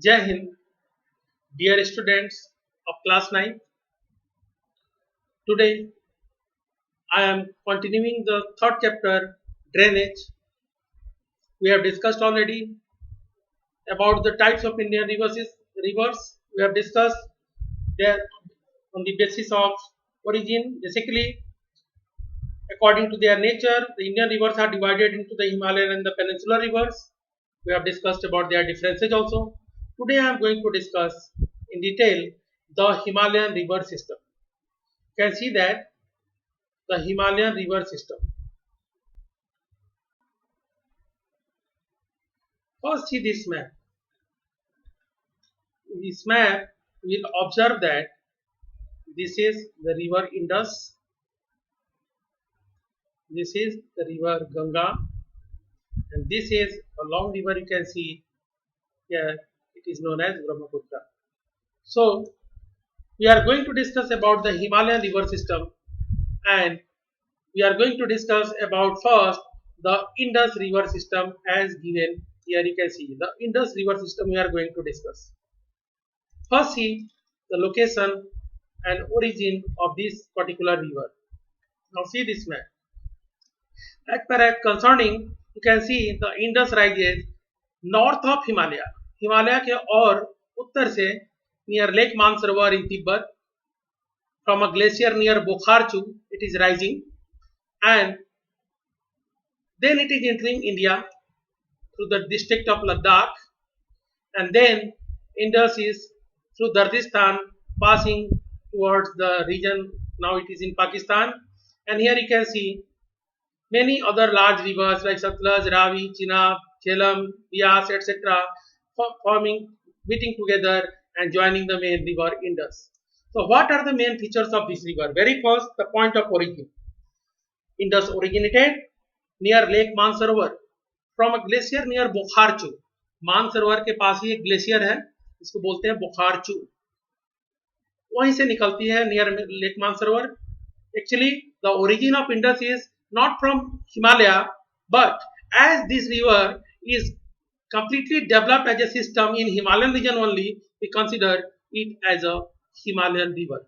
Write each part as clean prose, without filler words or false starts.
Jai Hind, dear students of class 9. Today I am continuing the third chapter, drainage. We have discussed already about the types of Indian rivers. We have discussed there on the basis of origin. Basically, according to their nature, the Indian rivers are divided into the Himalayan and the peninsular rivers. We have discussed about their differences also. Today I am going to discuss in detail the Himalayan river system. You can see that the Himalayan river system. First, see this map. In this map, we will observe that this is the river Indus, this is the river Ganga, and this is a long river you can see here. It is known as Brahmaputra. So, we are going to discuss about the Himalayan river system, and we are going to discuss about first the Indus river system as given here. You can see the Indus river system we are going to discuss. First, see the location and origin of this particular river. Now, see this map. As per as concerning, you can see the Indus rises north of Himalaya. Himalaya के और उत्तर से near Lake Mansarovar in Tibet, from a glacier near Bokharchu, it is rising, and then it is entering India through the district of Ladakh, and then Indus is through Dardistan passing towards the region. Now it is in Pakistan, and here you can see many other large rivers like Satluj, Ravi, Chenab, Jhelum, Bias, etc. forming, meeting together and joining the main river Indus. So what are the main features of this river? Very first, the point of origin. Indus originated near Lake Mansarovar from a glacier near Bokharchu. Mansarovar के पास ही एक glacier है, इसको बोलते हैं बुखारचू. वहीं से निकलती है near lake Mansarovar. Actually, the origin of Indus is not from Himalaya, but as this river is completely developed as a system in Himalayan region only, we consider it as a Himalayan river.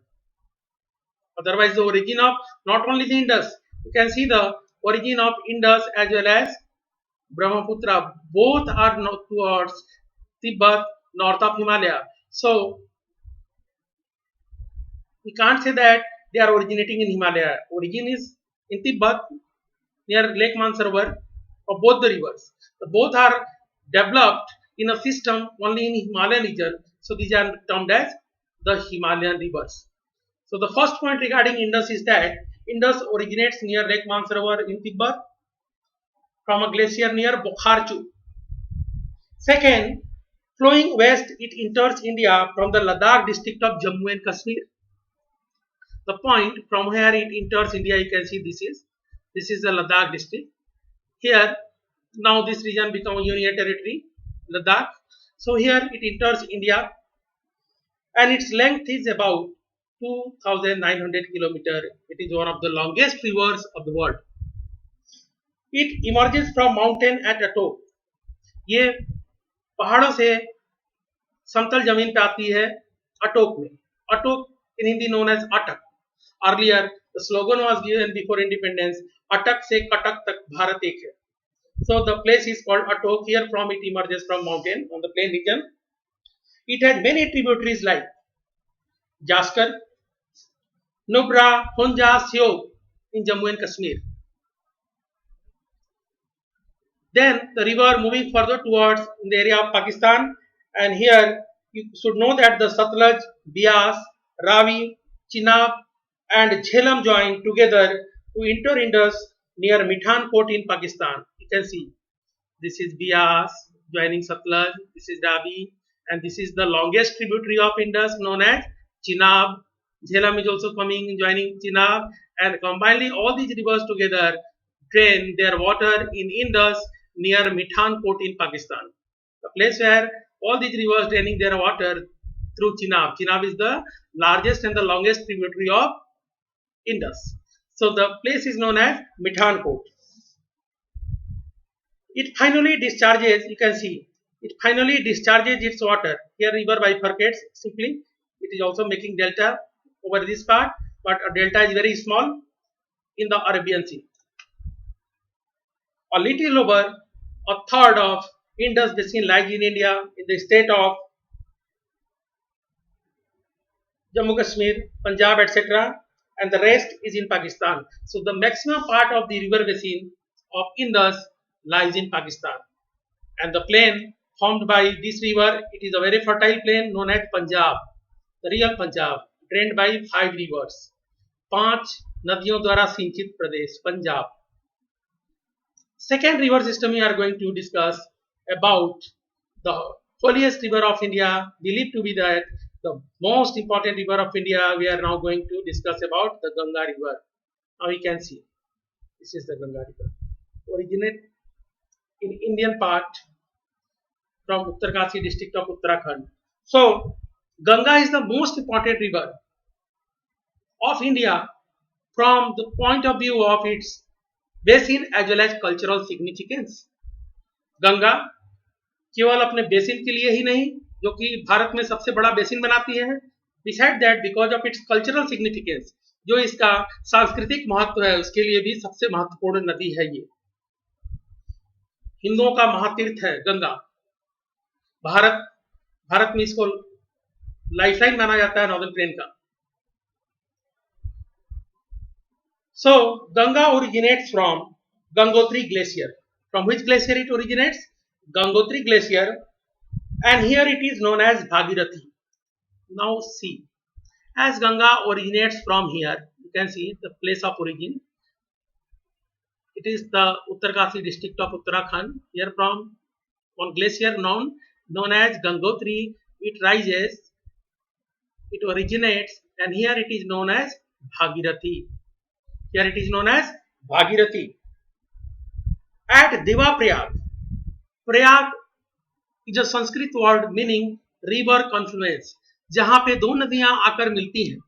Otherwise, the origin of not only the Indus, you can see the origin of Indus as well as Brahmaputra, both are towards Tibet, north of Himalaya. So, we can't say that they are originating in Himalaya. Origin is in Tibet, near Lake Mansarovar, of both the rivers. Both are developed in a system only in Himalayan region. So, these are termed as the Himalayan rivers. So, the first point regarding Indus is that Indus originates near Lake Mansarovar in Tibet from a glacier near Bokharchu. Second, flowing west, it enters India from the Ladakh district of Jammu and Kashmir. The point from where it enters India, you can see this is the Ladakh district. Here, now this region becomes a union territory, Ladakh. So here it enters India, and its length is about 2,900 kilometers. It is one of the longest rivers of the world. It emerges from mountain at Atok. ये पहाड़ों से समतल जमीन पे आती है अटोक में. अटोक in Hindi known as Atak. Earlier, the slogan was given before independence, Atak se Katak tak Bharat ek hai. So the place is called Atok. Here from it emerges from mountain on the plain region. It has many tributaries like Jaskar, Nubra, Hunja, Siog in Jammu and Kashmir. Then the river moving further towards in the area of Pakistan, and here you should know that the Satluj, Bias, Ravi, Chenab and Jhelum join together to enter Indus near Mithankot in Pakistan. You can see this is Bias joining Satluj, this is Ravi, and this is the longest tributary of Indus known as Chenab. Jhelum is also coming joining Chenab, and combinedly all these rivers together drain their water in Indus near Mithankot in Pakistan. The place where all these rivers draining their water through Chenab. Chenab is the largest and the longest tributary of Indus. So the place is known as Mithankot. It finally discharges, you can see, it finally discharges its water. Here river bifurcates simply. It is also making delta over this part, but a delta is very small in the Arabian Sea. A little over a third of Indus Basin lies in India in the state of Jammu Kashmir, Punjab, etc., and the rest is in Pakistan. So the maximum part of the river basin of Indus lies in Pakistan, and the plain formed by this river, it is a very fertile plain known as Punjab, the real Punjab, drained by 5 rivers, 5 नदियों द्वारा सिंचित Pradesh Punjab. Second river system we are going to discuss about the holiest river of India, believed to be that the most important river of India. We are now going to discuss about the Ganga river. Now you can see this is the Ganga river, originate in Indian part from Uttarkasi district of Uttarakhand. So Ganga is the most important river of India from the point of view of its basin as well as cultural significance. Ganga केवल अपने basin के लिए ही नहीं, जो कि भारत में सबसे बड़ा बेसिन बनाती है, beside that because of its cultural significance, जो इसका सांस्कृतिक महत्व है उसके लिए भी सबसे महत्वपूर्ण नदी है. ये हिंदुओं का महातीर्थ है गंगा. भारत में इसको लाइफलाइन माना जाता है नॉर्दर्न प्लेन का. So Ganga originates from Gangotri glacier. From which glacier it originates? Gangotri glacier, and here it is known as Bhagirathi. Now see, as Ganga originates from here, you can see the place of origin. It is the Uttarkasi district of Uttarakhand. Here from one glacier known as Gangotri, it rises, it originates, and here it is known as Bhagirathi. Here it is known as Bhagirathi. At Devaprayag, Prayag is a Sanskrit word meaning river confluence, जहां पे दो नदियां आकर मिलती हैं,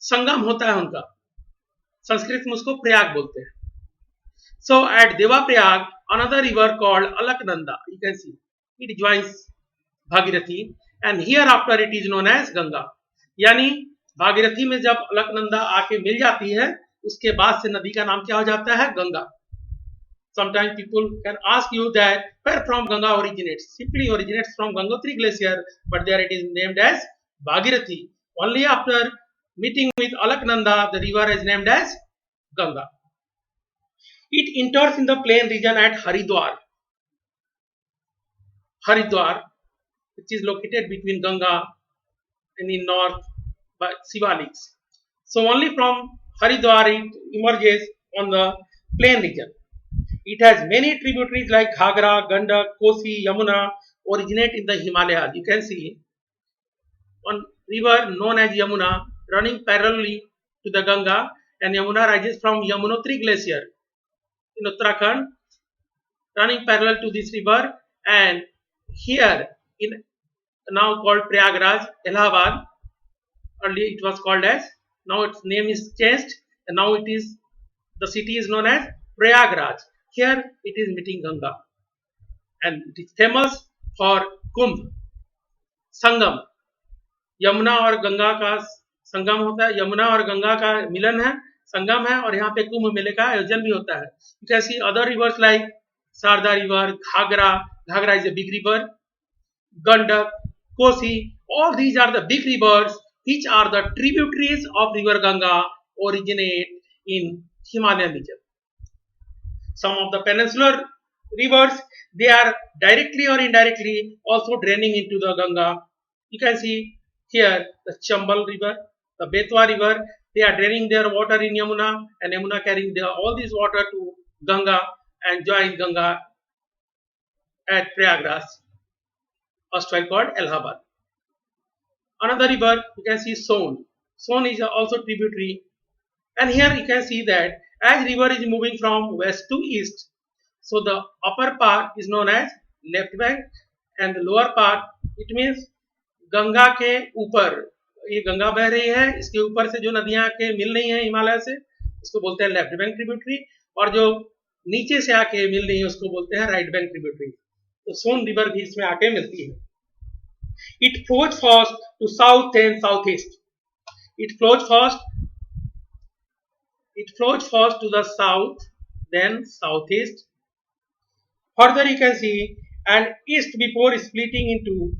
संगम होता है उनका. संस्कृत में उसको प्रयाग बोलते हैं. So at Devaprayag, another river called Alaknanda, you can see it joins Bhagirathi, and hereafter it is known as Ganga. यानी भागीरथी में जब अलकनंदा आके मिल जाती है, उसके बाद से नदी का नाम क्या हो जाता है? Ganga. Sometimes people can ask you that where from Ganga originates. Simply originates from Gangotri glacier, but there it is named as Bhagirathi. Only after meeting with Alaknanda, the river is named as Ganga. It enters in the plain region at Haridwar, which is located between Ganga and in north by Shivaliks. So only from Haridwar it emerges on the plain region. It has many tributaries like Ghagra, Gandak, Kosi, Yamuna originate in the Himalayas. You can see one river known as Yamuna running parallelly to the Ganga, and Yamuna rises from Yamunotri glacier in Uttarakhand, running parallel to this river, and here in now called Prayagraj, Allahabad. Earlier it was called as, now its name is changed, and now it is, the city is known as Prayagraj. Here it is meeting Ganga, and it is famous for Kumbh, संगम. यमुना और गंगा का संगम होता है, यमुना और गंगा का मिलन है, संगम है, और यहाँ पे कुंभ मेले का आयोजन भी होता है. You can see other rivers like Sarda river, Ghagra is a big river, Gandak, Kosi, all these are the big rivers which are the tributaries of river Ganga, originate in Himalayan region. Some of the peninsular rivers, they are directly or indirectly also draining into the Ganga. You can see here the Chambal river, the Betwa river, they are draining their water in Yamuna, and Yamuna carrying all this water to Ganga and join Ganga at Prayagraj, erstwhile called Allahabad. Another river you can see Son. Son is also tributary, and here you can see that as river is moving from west to east, so the upper part is known as left bank and the lower part, it means Ganga के ऊपर, ये गंगा बह रही है, इसके ऊपर से जो नदियां के मिल रही हैं हिमालय से, उसको बोलते हैं लेफ्ट बैंक ट्रिब्यूटरी, और जो नीचे से आके मिल रही है उसको बोलते हैं राइट बैंक ट्रिब्यूटरी. तो सोन रिवर भी इसमें आके मिलती है. It flows first to south and southeast. It flows first. It flows first to the south, then southeast. Further, you can see and east before splitting into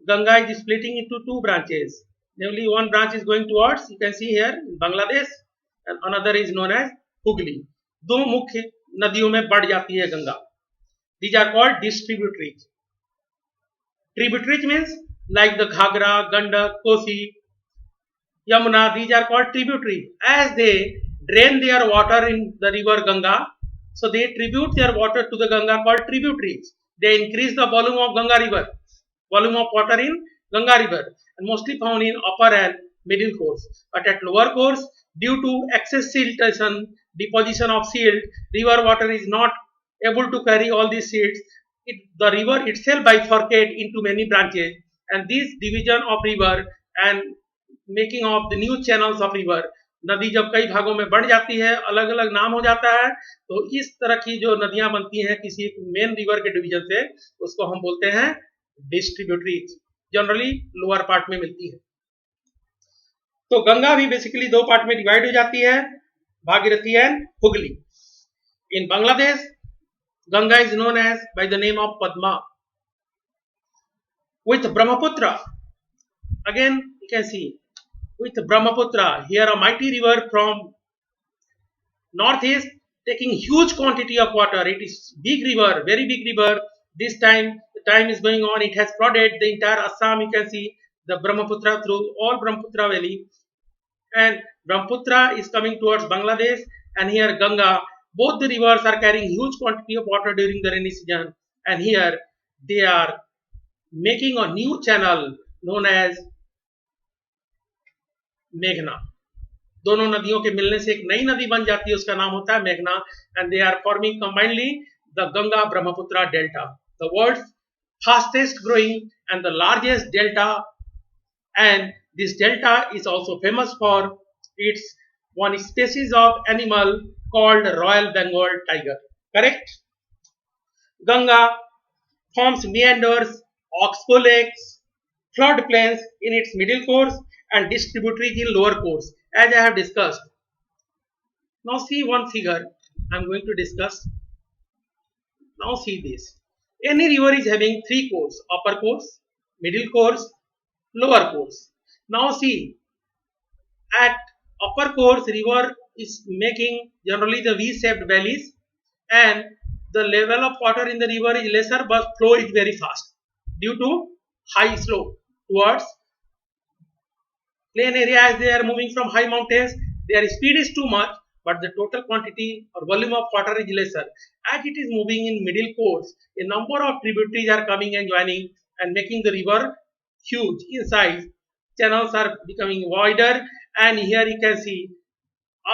Ganga is splitting into two branches. Namely, one branch is going towards, you can see here, Bangladesh, and another is known as Hooghly. दो मुख्य नदियों में बढ़ जाती है Ganga. These are called distributaries. Tributaries means like the Ghagra, Gandak, Kosi, Yamuna. These are called tributaries. As they drain their water in the river Ganga, so they tribute their water to the Ganga called tributaries. They increase the volume of Ganga river, volume of water in Ganga river, and mostly found in upper and middle course. But at lower course, due to excess siltation, deposition of silt, river water is not able to carry all these silts. The river itself bifurcate into many branches, and this division of river and making of the new channels of river, नदी जब कई भागों में बढ़ जाती है, अलग अलग नाम हो जाता है, तो इस तरह की जो नदियां बनती हैं किसी एक मेन रिवर के डिवीजन से, उसको हम बोलते हैं डिस्ट्रीब्यूटरीज. जनरली लोअर पार्ट में मिलती है. तो गंगा भी बेसिकली दो पार्ट में डिवाइड हो जाती है, Bhagirathi and Hooghly. In Bangladesh Ganga is known as by the name of Padma. With Brahmaputra, again you can see, with Brahmaputra, here a mighty river from northeast taking huge quantity of water. It is big river, very big river. This time, the time is going on, it has flooded the entire Assam. You can see the Brahmaputra through all Brahmaputra valley, and Brahmaputra is coming towards Bangladesh, and here Ganga. Both the rivers are carrying huge quantity of water during the rainy season, and here they are making a new channel known as Meghna. दोनों नदियों के मिलने से एक नई नदी बन जाती है, उसका नाम होता है मेघना, and they are forming combinedly the Ganga Brahmaputra Delta, the world's fastest growing and the largest delta. And this delta is also famous for its one species of animal called Royal Bengal tiger. Correct? Ganga forms meanders, oxbow lakes, floodplains in its middle course and distributaries in lower course, as I have discussed. Now see one figure I am going to discuss. Now see this. Any river is having three courses: upper course, middle course, lower course. Now see, at upper course river is making generally the V-shaped valleys, and the level of water in the river is lesser but flow is very fast due to high slope towards plain area. As they are moving from high mountains, their speed is too much, but the total quantity or volume of water is lesser. As it is moving in middle course, a number of tributaries are coming and joining and making the river huge in size. Channels are becoming wider, and here you can see,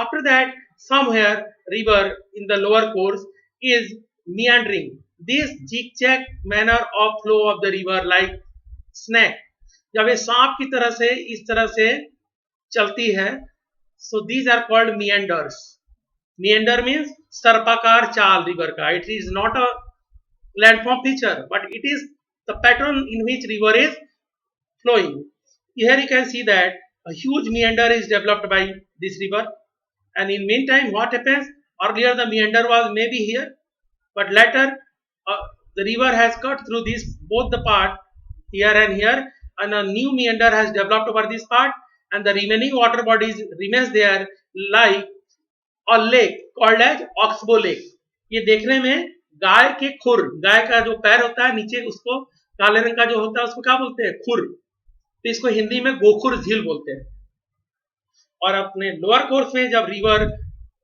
after that somewhere river in the lower course is meandering. This zigzag manner of flow of the river like snake, जब ये सांप की तरह से इस तरह से चलती है, so these are called meanders. Meander means सर्पाकार चाल river का. It is not a landform feature, but it is the pattern in which river is flowing. Here you can see that a huge meander is developed by this river, and in meantime what happens, earlier the meander was maybe here, but later the river has cut through this both the part here and here, and a new meander has developed over this part, and the remaining water bodies remains there like a lake called as oxbow lake. ये देखने में गाय के खुर, गाय का जो पैर होता है नीचे, उसको काले रंग का जो होता है उसको क्या बोलते हैं, खुर. तो इसको हिंदी में गोखुर झील बोलते हैं. और अपने लोअर कोर्स में जब रिवर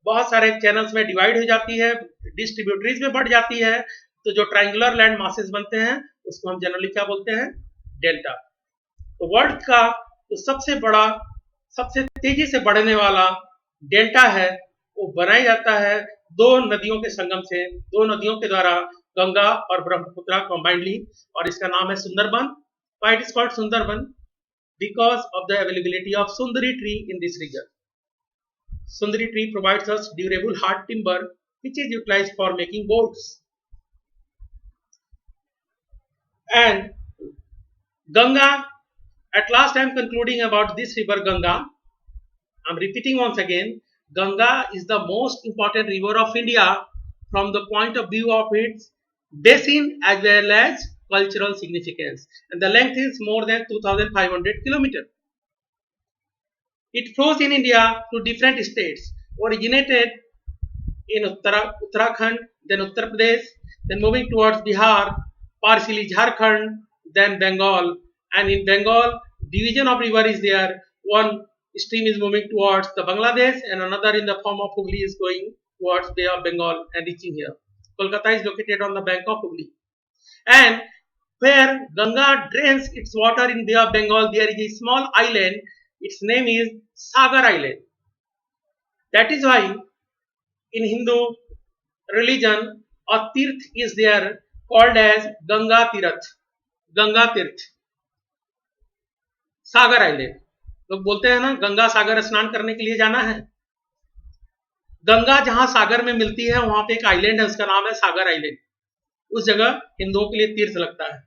बहुत सारे चैनल्स में डिवाइड हो जाती है, डिस्ट्रीब्यूटरीज में बढ़ जाती है, तो जो ट्रायंगुलर लैंड मासेस बनते हैं उसको हम जनरली क्या बोलते हैं, डेल्टा. तो वर्ल्ड का जो सबसे बड़ा, सबसे तेजी से बढ़ने वाला डेल्टा है, वो बनाया जाता है दो नदियों के संगम से, दो नदियों के द्वारा, गंगा और ब्रह्मपुत्र कॉम्बाइंडली, और इसका नाम है Sundarban. Why it is called Sundarban? Because of the availability of Sundari tree in this region. Sundari tree provides us durable hard timber which is utilized for making boats. And Ganga, at last I am concluding about this river Ganga. I am repeating once again, Ganga is the most important river of India from the point of view of its basin as well as cultural significance, and the length is more than 2500 kilometers. It flows in India to different states, originated in Uttarakhand, then Uttar Pradesh, then moving towards Bihar, partially Jharkhand, then Bengal. And in Bengal, division of river is there. One stream is moving towards the Bangladesh, and another in the form of Hooghly is going towards Bay of Bengal and reaching here. Kolkata is located on the bank of Hooghly. And where Ganga drains its water in Bay of Bengal, there is a small island. Its name is Sagar Island. That is why in Hindu religion, a tirth is there called as Ganga Tirath. Ganga Tirth. Sagar island. लोग बोलते हैं ना गंगा सागर स्नान करने के लिए जाना है. गंगा जहां सागर में मिलती है वहां पे एक आइलैंड है, उसका नाम है सागर आइलैंड. उस जगह हिंदुओं के लिए तीर्थ लगता है.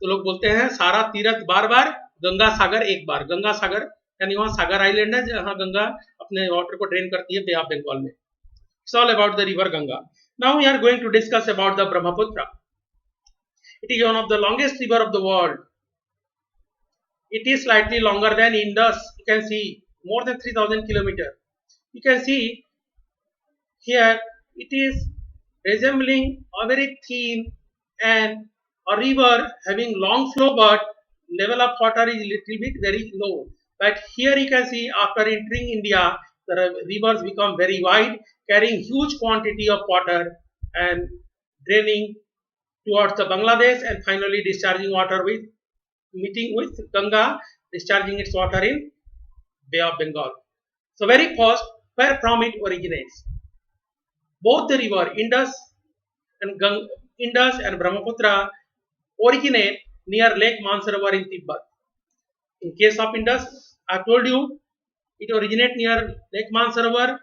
तो लोग बोलते हैं सारा तीर्थ बार बार, गंगा सागर एक बार. गंगा सागर यानी वहां सागर आइलैंड है जहां गंगा अपने वाटर को ड्रेन करती है बे ऑफ बंगाल में. It's all about the river Ganga. Now we are going to discuss about the Brahmaputra. It is one of the longest river of the world. It is slightly longer than Indus. You can see more than 3000 kilometers. You can see here it is resembling a very thin and a river having long flow, but level of water is little bit very low. But here you can see after entering India, the rivers become very wide, carrying huge quantity of water and draining towards the Bangladesh and finally discharging water with meeting with Ganga, discharging its water in Bay of Bengal. So very first, where from it originates. Both the river Indus and Brahmaputra originate near Lake Mansarovar in Tibet. In case of Indus, I told you it originates near Lake Mansarovar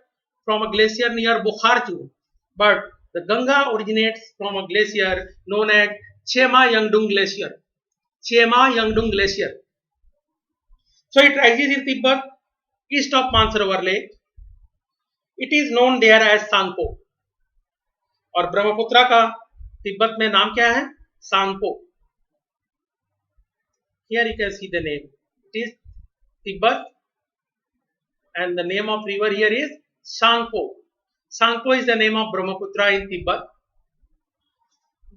from a glacier near Bukharju, but the Ganga originates from a glacier known as Chema Yangdung Glacier. Chema Yangdung Glacier. So it rises in Tibet, east of Mansarovar Lake. It is known there as Sangpo. और ब्रह्मपुत्र का तिब्बत में नाम क्या है? Tsangpo. Here you can see the name. It is Tibet, and the name of river here is Sangpo. Sangpo is the name of Brahmaputra in Tibet.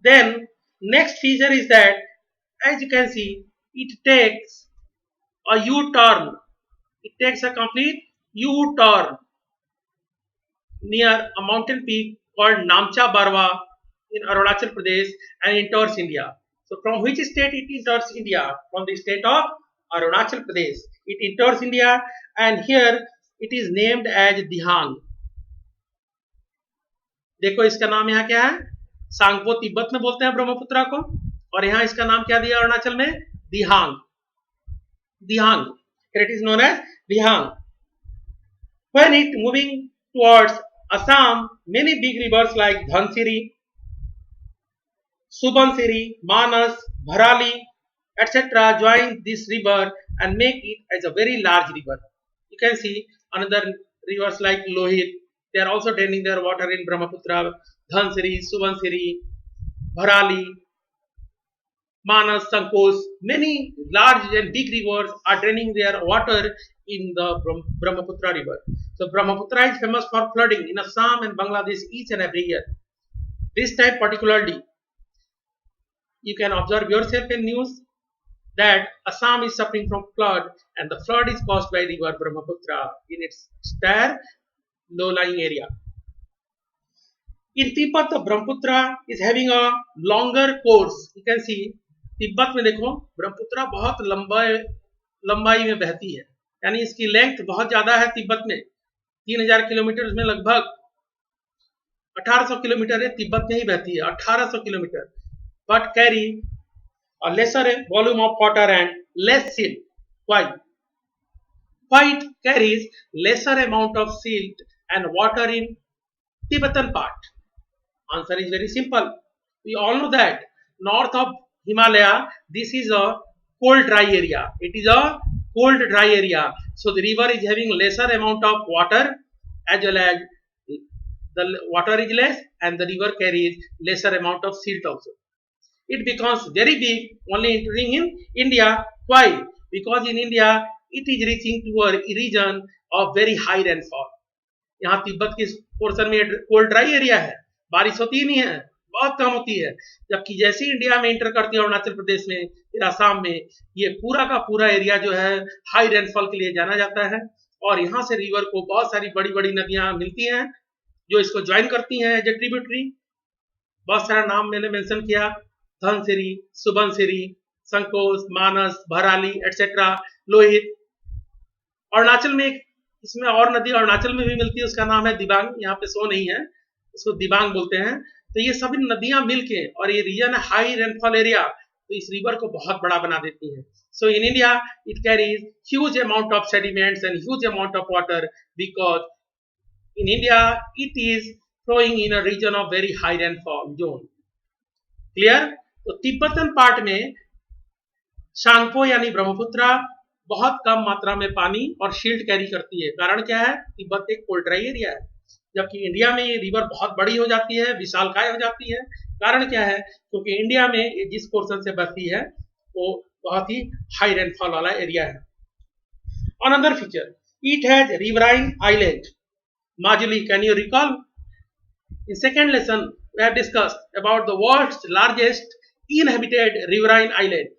Then next feature is that, as you can see, it takes a U-turn. It takes a complete U-turn near a mountain peak called Namcha Barwa in Arunachal Pradesh and enters India. So from which state it enters India? From the state of Arunachal Pradesh. It enters India and here it is named as Dihang. देखो इसका नाम यहाँ क्या है? सांगपो तिब्बत में बोलते हैं ब्रह्मपुत्र को, और यहाँ इसका नाम क्या दिया अरुणाचल में? दिहांग. Dihang. It is known as Dihang. When it moving towards Assam, many big rivers like Dhansiri, Subansiri, Manas, Bharali, etc. join this river and make it as a very large river. You can see another rivers like Lohit. They are also draining their water in Brahmaputra. Dhansiri, Subansiri, Bharali, Manas, Sankos, many large and big rivers are draining their water in the Brahmaputra river. So Brahmaputra is famous for flooding in Assam and Bangladesh each and every year. This time particularly, you can observe yourself in news that Assam is suffering from flood, and the flood is caused by river Brahmaputra in its entire low-lying area. In Tibet, the Brahmaputra is having a longer course. You can see Tibet में देखो ब्रह्मपुत्र बहुत लंबाई में बहती है, यानी इसकी length बहुत ज्यादा है. तिब्बत में 3000 किलोमीटर में लगभग 1800 किलोमीटर है, तिब्बत में ही बहती है 1800 kilometre. But carry a lesser volume of water and less silt. Why? Why it carries lesser amount of silt and water in Tibetan part? Answer is very simple. We all know that north of Himalaya, this is a cold dry area. It is a cold dry area. So the river is having lesser amount of water, as well as the water is less and the river carries lesser amount of silt also. It becomes very big only entering in India. Why? Because in India it is reaching to a region of very high rainfall. यहाँ तिब्बत के portion में cold dry area है, बारिश होती ही नहीं है, बहुत कम होती है। जबकि जैसे इंडिया में एंटर करती है अरुणाचल प्रदेश में, फिर आसाम में, ये पूरा का पूरा एरिया जो है हाई रेनफॉल के लिए जाना जाता है। और यहाँ से रिवर को बहुत सारी बड़ी बड़ी नदियां मिलती हैं जो इसको ज्वाइन करती हैं एज ए ट्रिब्यूटरी। बहुत सारा नाम मैंने मेंशन किया, धनसिरी, सुबनसिरी, संकोच, मानस, भराली एटसेट्रा, लोहित। अरुणाचल में इसमें और नदी अरुणाचल में भी मिलती है, उसका नाम है दिबांग, यहाँ पे शो नहीं है, उसको दिबांग बोलते हैं। तो ये सभी नदियां मिलके, और ये रीजन हाई रेनफॉल एरिया, तो इस रिवर को बहुत बड़ा बना देती है। So in India it carries huge amount of sediments and huge amount of water, because in India it is flowing in a region of very high rainfall zone. Clear? तो Tibetan part में शांगपो यानी ब्रह्मपुत्रा बहुत कम मात्रा में पानी और shield carry करती है। कारण क्या है? तिब्बत एक कोल्ड ड्राई एरिया है, जबकि इंडिया में ये रिवर बहुत बड़ी हो जाती है, विशालकाय हो जाती है। कारण क्या है? क्योंकि इंडिया में जिस पोर्शन से बहती है वो बहुत ही हाई रेनफॉल वाला एरिया है। Another feature, it has riverine island Majuli. Can you recall? In second lesson we have discussed about the world's largest inhabited riverine island.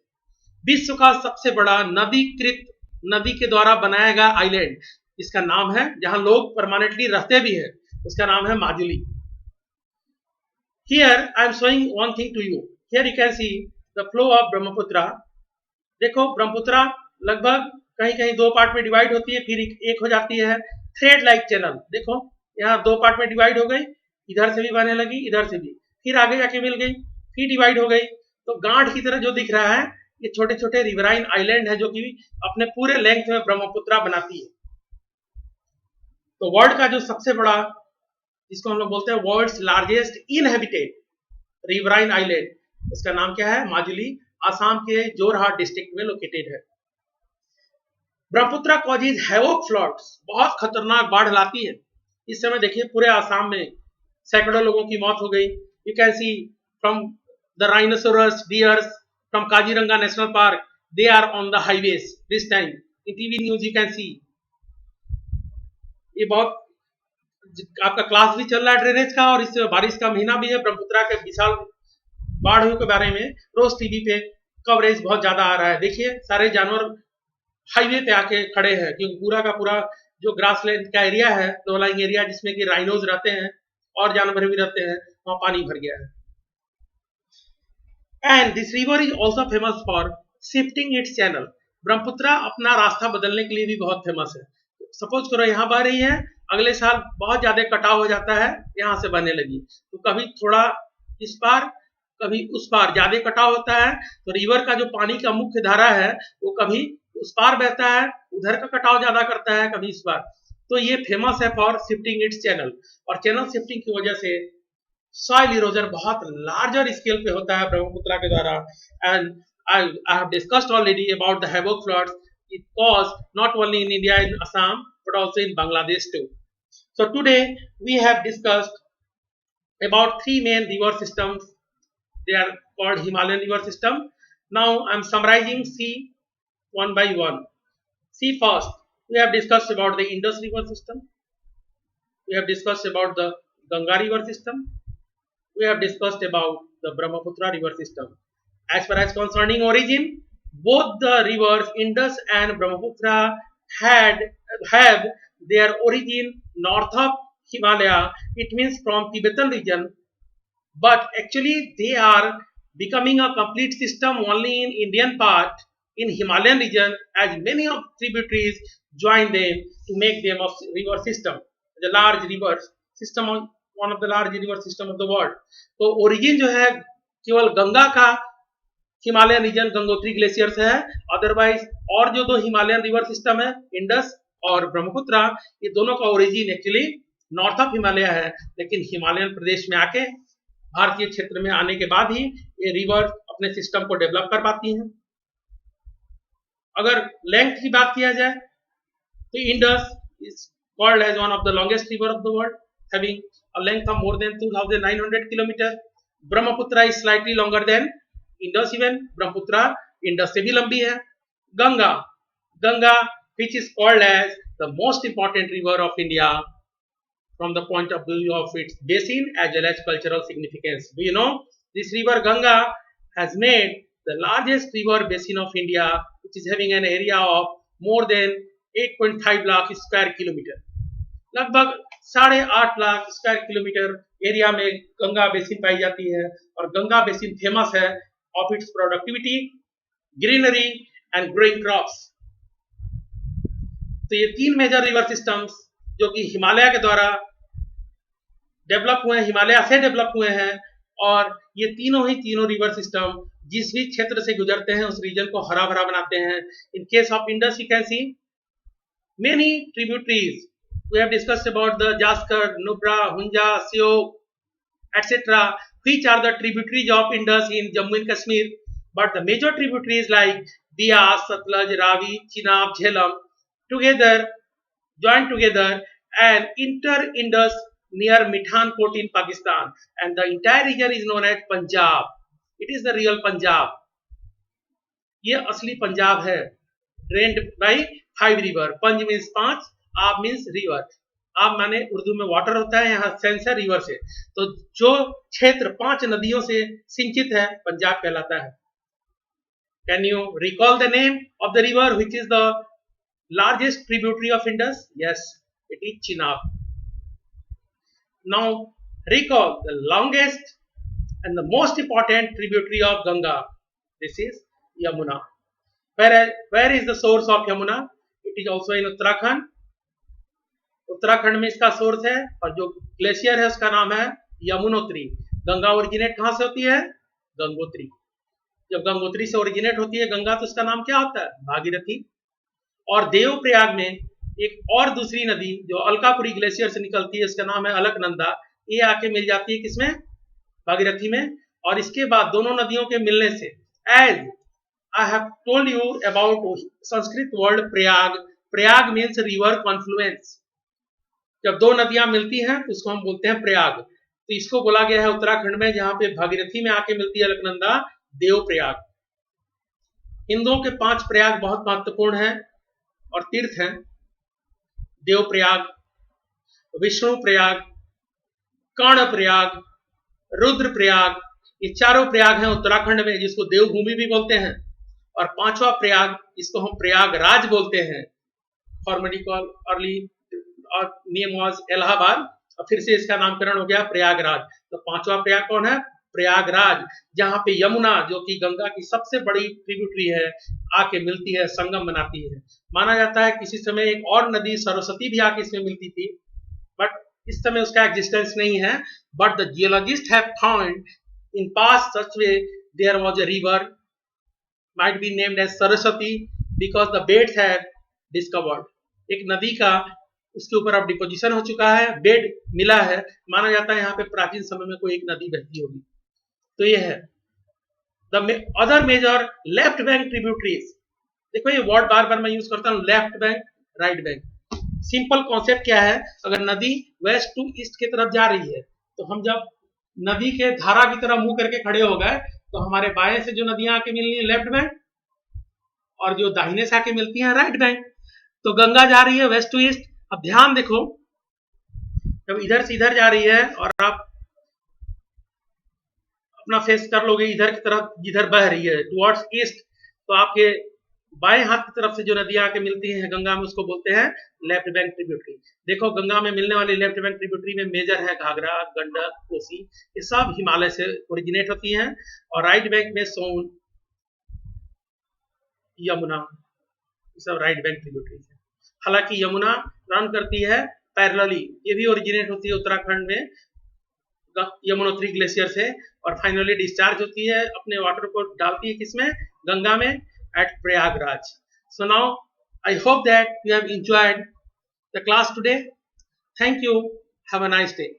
विश्व का सबसे बड़ा नदी के द्वारा बनाया गया आइलैंड, जिसका नाम है, जहां लोग परमानेंटली रहते भी हैं, उसका नाम है Majuli. Here I am showing one thing to you. Here you can see the flow of Brahmaputra. देखो ब्रह्मपुत्रा लगभग कहीं कहीं दो पार्ट में डिवाइड होती है, फिर एक हो जाती है। थ्रेड लाइक चैनल, देखो यहाँ दो पार्ट में डिवाइड हो गई, इधर से भी बहने लगी, इधर से भी, फिर आगे जाके मिल गई, फिर डिवाइड हो गई। तो गांठ की तरह जो दिख रहा है ये छोटे छोटे रिवराइन आइलैंड है जो कि अपने पूरे लेंथ में ब्रह्मपुत्रा बनाती है। तो वर्ल्ड का जो सबसे बड़ा, जिसको हम लोग बोलते हैं world's largest inhabited riverine island, उसका नाम क्या है? माजुली, आसाम के जोरहाट डिस्ट्रिक्ट में लोकेटेड है। ब्रह्मपुत्रा कॉजेज हैवोक फ्लड्स, बहुत खतरनाक बाढ़ लाती है। इस समय देखिए पूरे आसाम में सैकड़ों लोगों की मौत हो गई। You can C from the rhinoceros, dears from Kaziranga National Park, they are on the highways this time. In TV news you can see. ये बहुत आपका क्लास भी चल रहा है ड्रेनेज का, और इससे बारिश का महीना भी है। ब्रह्मपुत्रा के विशाल बाढ़ के बारे में रोज टीवी पे कवरेज बहुत ज्यादा आ रहा है। देखिए सारे जानवर हाईवे पे आके खड़े हैं, क्योंकि पूरा का पूरा जो ग्रासलैंड का एरिया है, लो लाइंग एरिया, जिसमें कि राइनोज रहते हैं और जानवर भी रहते हैं, वहां पानी भर गया है। And this river is also famous for shifting its channel. Brahmaputra अपना रास्ता बदलने के लिए भी बहुत फेमस है। सपोज करो यहाँ बह रही है, अगले साल बहुत ज्यादा कटाव हो जाता है, यहाँ से बहने लगी, तो कभी थोड़ा इस पार कभी उस पार ज्यादा कटाव होता है। तो रिवर का जो पानी का मुख्य धारा है वो कभी उस पार बहता है, उधर का कटाव ज्यादा करता है, कभी इस पार। तो ये फेमस है फॉर शिफ्टिंग इट्स चैनल। और चैनल शिफ्टिंग की वजह से सॉइल इरोजन बहुत लार्जर स्केल पे होता है ब्रह्मपुत्रा के द्वारा। And I have discussed already about the havoc floods it caused not only in India and Assam but also in Bangladesh too. So today we have discussed about three main river systems. They are called Himalayan river system. Now I am summarizing C one by one. See, first we have discussed about the Indus river system. We have discussed about the Ganga river system. We have discussed about the Brahmaputra river system. As far as concerning origin, both the rivers Indus and Brahmaputra have their origin north of Himalaya. It means from Tibetan region, but actually they are becoming a complete system only in Indian part, in Himalayan region, as many of tributaries join them to make them a river system, the large river system, one of the large river system of the world. तो origin जो है केवल गंगा का Himalayan reason Gangotri glacier से है, otherwise और जो दो हिमालयन रिवर सिस्टम है इंडस और ब्रह्मपुत्रा, ये दोनों का origin actually north of Himalaya है, लेकिन हिमालयन प्रदेश में आके भारतीय क्षेत्र में आने के बाद ही ये रिवर अपने सिस्टम को डेवलप कर पाती हैं। अगर लेंथ की बात किया जाए तो Indus is called as one of the longest river of the world, having a length of more than 2900 kilometre. Brahmaputra is slightly longer than Indus, even Brahmaputra Indus से भी लंबी है। Ganga, Ganga which is called as the most important river of India from the point of view of its basin as well as cultural significance. Do you know this river Ganga has made the largest river basin of India, which is having an area of more than 8.5 lakh square kilometer. लगभग 8.5 lakh square kilometre area में Ganga basin पाई जाती है, और Ganga basin famous है of its productivity, greenery and growing crops. तो ये तीन major river systems जो कि हिमालय के द्वारा डेवलप हुए हैं, हिमालय से डेवलप हुए हैं, और ये तीनों रिवर सिस्टम जिस भी क्षेत्र से गुजरते हैं उस रीजन को हरा भरा बनाते हैं। In case of Indus you can see many tributaries, we have discussed about the Zaskar, Nubra, Hunza, Shyok etc., which are the tributaries of Indus in Jammu and Kashmir, but the major tributaries like Bias, Satluj, Ravi, Chenab, Jhelum together join together and enter Indus near Mithankot in Pakistan, and the entire region is known as Punjab. It is the real Punjab. ये असली पंजाब है, drained by 5 river. पंज means 5, आब means river. आब माने उर्दू में water होता है, यहाँ सेंस है रिवर से, तो जो क्षेत्र 5 नदियों से सिंचित है पंजाब कहलाता है। Can you recall the name of the river which is the largest tributary of Indus? Yes, it is Chenab. Now recall the longest and the most important tributary of Ganga, this is Yamuna. Where is the source of Yamuna? It is also in Uttarakhand. Uttarakhand में इसका source है, और जो glacier है उसका नाम है Yamunotri. Ganga originate कहां से होती है? गंगोत्री। जब गंगोत्री से ओरिजिनेट होती है गंगा, तो उसका नाम क्या होता है? भागीरथी। और देवप्रयाग में एक और दूसरी नदी जो अलकापुरी ग्लेशियर से निकलती है, उसका नाम है अलकनंदा। ये आके मिल जाती है किसमें? भागीरथी में। और इसके बाद दोनों नदियों के मिलने से, as I have told you about Sanskrit word Prayag, Prayag means river confluence. जब दो नदियां मिलती हैं तो उसको हम बोलते हैं प्रयाग। तो इसको बोला गया है उत्तराखंड में, जहां पे भागीरथी में आके मिलती है अलकनंदा, देवप्रयाग। हिंदुओं के 5 प्रयाग बहुत महत्वपूर्ण हैं और तीर्थ हैं। देवप्रयाग, विष्णु प्रयाग, कर्ण प्रयाग, रुद्र प्रयाग, ये चारों प्रयाग हैं उत्तराखंड में, जिसको देवभूमि भी बोलते हैं। और 5वां प्रयाग, इसको हम प्रयागराज बोलते हैं। फॉर्मली कॉल अर्ली और नेम वाज इलाहाबाद, और फिर से इसका नामकरण हो गया प्रयागराज। तो 5वां प्रयाग कौन है? प्रयागराज, जहां पे यमुना जो कि गंगा की सबसे बड़ी ट्रिब्यूटरी है आके मिलती है, संगम बनाती है। माना जाता है किसी समय एक और नदी सरस्वती भी आके इसमें मिलती थी, बट इस समय उसका एग्जिस्टेंस नहीं है। But the geologist have found in past such way there was a river might be named as Saraswati because the beds had discovered. एक नदी का उसके ऊपर अब डिपोजिशन हो चुका है, बेड मिला है, माना जाता है यहाँ पे प्राचीन समय में कोई एक नदी बहती होगी। तो ये है the other major left bank tributaries. देखो ये वर्ड बार बार मैं यूज करता हूँ, left bank, right bank. Simple concept क्या है? अगर नदी वेस्ट टू ईस्ट की तरफ जा रही है, तो हम जब नदी के धारा की तरफ मुंह करके खड़े हो गए, तो हमारे बाएं से जो नदियां आके मिलनी है लेफ्ट बैंक, और जो दाहिने से आके मिलती हैं राइट बैंक। तो गंगा जा रही है वेस्ट टू ईस्ट। अब ध्यान देखो, जब इधर से इधर जा रही है और आप अपना फेस कर लोगे इधर की तरफ, जिधर बह रही है टुवर्ड्स ईस्ट, तो आपके बाएं हाथ की तरफ से जो नदियां आके मिलती हैं गंगा में, उसको बोलते हैं लेफ्ट बैंक ट्रिब्यूटरी। देखो गंगा में मिलने वाली लेफ्ट बैंक ट्रिब्यूटरी में मेजर है घाघरा, गंडक, कोसी, ये सब हिमालय से ओरिजिनेट होती हैं। और राइट बैंक में सोन, यमुना, ये सब राइट बैंक ट्रिब्यूटरीज है। हालांकि यमुना रन करती है पैरेलली, ये भी ओरिजिनेट होती है उत्तराखंड में यमुनोत्री ग्लेशियर से, और फाइनली डिस्चार्ज होती है, अपने वाटर को डालती है किसमें? गंगा में, at Prayagraj. So now I hope that you have enjoyed the class today. Thank you. Have a nice day.